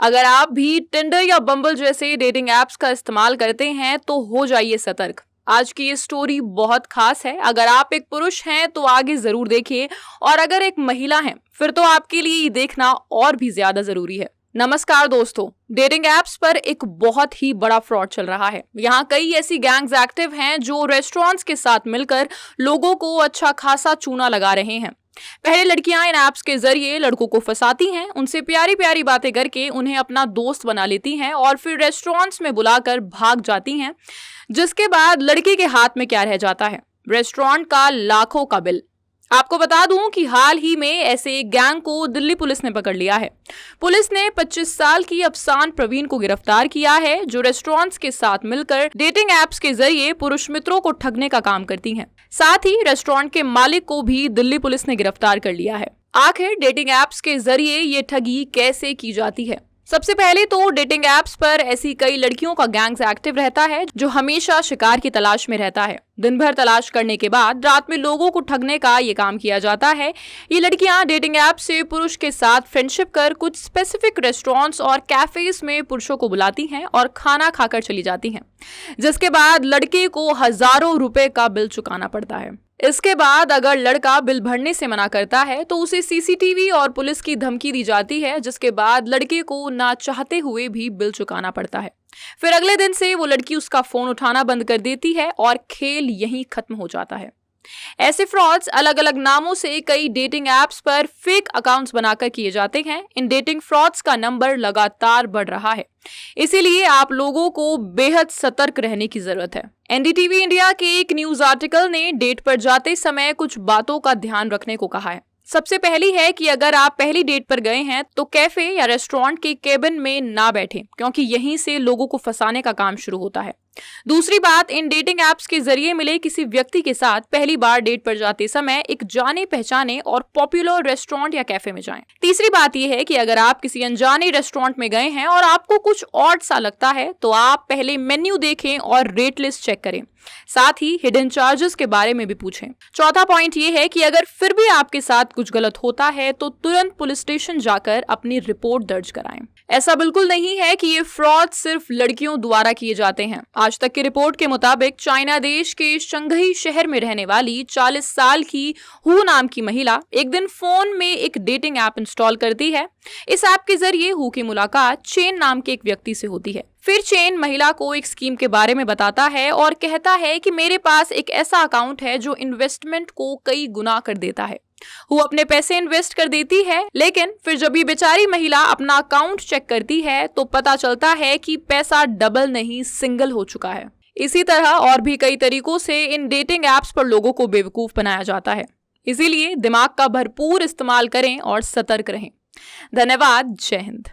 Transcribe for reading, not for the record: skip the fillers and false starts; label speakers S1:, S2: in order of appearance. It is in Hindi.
S1: अगर आप भी टिंडर या बम्बल जैसे डेटिंग एप्स का इस्तेमाल करते हैं तो हो जाइए सतर्क। आज की ये स्टोरी बहुत खास है। अगर आप एक पुरुष हैं तो आगे जरूर देखिए, और अगर एक महिला हैं फिर तो आपके लिए ये देखना और भी ज्यादा जरूरी है। नमस्कार दोस्तों, डेटिंग एप्स पर एक बहुत ही बड़ा फ्रॉड चल रहा है। यहाँ कई ऐसी गैंग्स एक्टिव हैं जो रेस्टोरेंट्स के साथ मिलकर लोगों को अच्छा खासा चूना लगा रहे हैं। पहले लड़कियां इन ऐप्स के जरिए लड़कों को फंसाती हैं, उनसे प्यारी प्यारी बातें करके उन्हें अपना दोस्त बना लेती हैं और फिर रेस्टोरेंट्स में बुलाकर भाग जाती हैं। जिसके बाद लड़के के हाथ में क्या रह जाता है? रेस्टोरेंट का लाखों का बिल। आपको बता दूं कि हाल ही में ऐसे एक गैंग को दिल्ली पुलिस ने पकड़ लिया है। पुलिस ने 25 साल की अफसान प्रवीण को गिरफ्तार किया है, जो रेस्टोरेंट्स के साथ मिलकर डेटिंग एप्स के जरिए पुरुष मित्रों को ठगने का काम करती हैं। साथ ही रेस्टोरेंट के मालिक को भी दिल्ली पुलिस ने गिरफ्तार कर लिया है। आखिर डेटिंग एप्स के जरिए ये ठगी कैसे की जाती है? सबसे पहले तो डेटिंग एप्स पर ऐसी कई लड़कियों का गैंग्स एक्टिव रहता है जो हमेशा शिकार की तलाश में रहता है। दिन भर तलाश करने के बाद रात में लोगों को ठगने का ये काम किया जाता है। ये लड़कियां डेटिंग ऐप से पुरुष के साथ फ्रेंडशिप कर कुछ स्पेसिफिक रेस्टोरेंट्स और कैफेज में पुरुषों को बुलाती हैं और खाना खाकर चली जाती हैं, जिसके बाद लड़के को हजारों रुपए का बिल चुकाना पड़ता है। इसके बाद अगर लड़का बिल भरने से मना करता है तो उसे सीसीटीवी और पुलिस की धमकी दी जाती है, जिसके बाद लड़के को ना चाहते हुए भी बिल चुकाना पड़ता है। फिर अगले दिन से वो लड़की उसका फोन उठाना बंद कर देती है और खेल यहीं खत्म हो जाता है। ऐसे फ्रॉड्स अलग अलग नामों से कई डेटिंग एप्स पर फेक अकाउंट्स बनाकर किए जाते हैं। इन डेटिंग फ्रॉड्स का नंबर लगातार बढ़ रहा है, इसीलिए आप लोगों को बेहद सतर्क रहने की जरूरत है। एनडीटीवी इंडिया के एक न्यूज आर्टिकल ने डेट पर जाते समय कुछ बातों का ध्यान रखने को कहा है। सबसे पहली है कि अगर आप पहली डेट पर गए हैं तो कैफे या रेस्टोरेंट के केबिन में ना बैठें, क्योंकि यहीं से लोगों को फंसाने का काम शुरू होता है। दूसरी बात, इन डेटिंग एप्स के जरिए मिले किसी व्यक्ति के साथ पहली बार डेट पर जाते समय एक जाने पहचाने और पॉपुलर रेस्टोरेंट या कैफे में जाएं। तीसरी बात यह है कि अगर आप किसी अनजाने रेस्टोरेंट में गए हैं और आपको कुछ ऑड सा लगता है तो आप पहले मेन्यू देखें और रेट लिस्ट चेक करें। साथ ही हिडन चार्जेस के बारे में भी पूछें। चौथा पॉइंट ये है कि अगर फिर भी आपके साथ कुछ गलत होता है तो तुरंत पुलिस स्टेशन जाकर अपनी रिपोर्ट दर्ज कराएं। ऐसा बिल्कुल नहीं है कि ये फ्रॉड सिर्फ लड़कियों द्वारा किए जाते हैं। आज तक की रिपोर्ट के मुताबिक चाइना देश के शंघई शहर में रहने वाली 40 साल की हु नाम की महिला एक दिन फोन में एक डेटिंग ऐप इंस्टॉल करती है। इस ऐप के जरिए हु की मुलाकात चेन नाम के एक व्यक्ति से होती है। फिर चेन महिला को एक स्कीम के बारे में बताता है और कहता है कि मेरे पास एक ऐसा अकाउंट है जो इन्वेस्टमेंट को कई गुना कर देता है। वो अपने पैसे इन्वेस्ट कर देती है, लेकिन फिर जब ये बेचारी महिला अपना अकाउंट चेक करती है तो पता चलता है कि पैसा डबल नहीं सिंगल हो चुका है। इसी तरह और भी कई तरीकों से इन डेटिंग एप्स पर लोगों को बेवकूफ बनाया जाता है। इसीलिए दिमाग का भरपूर इस्तेमाल करें और सतर्क रहें। धन्यवाद। जय हिंद।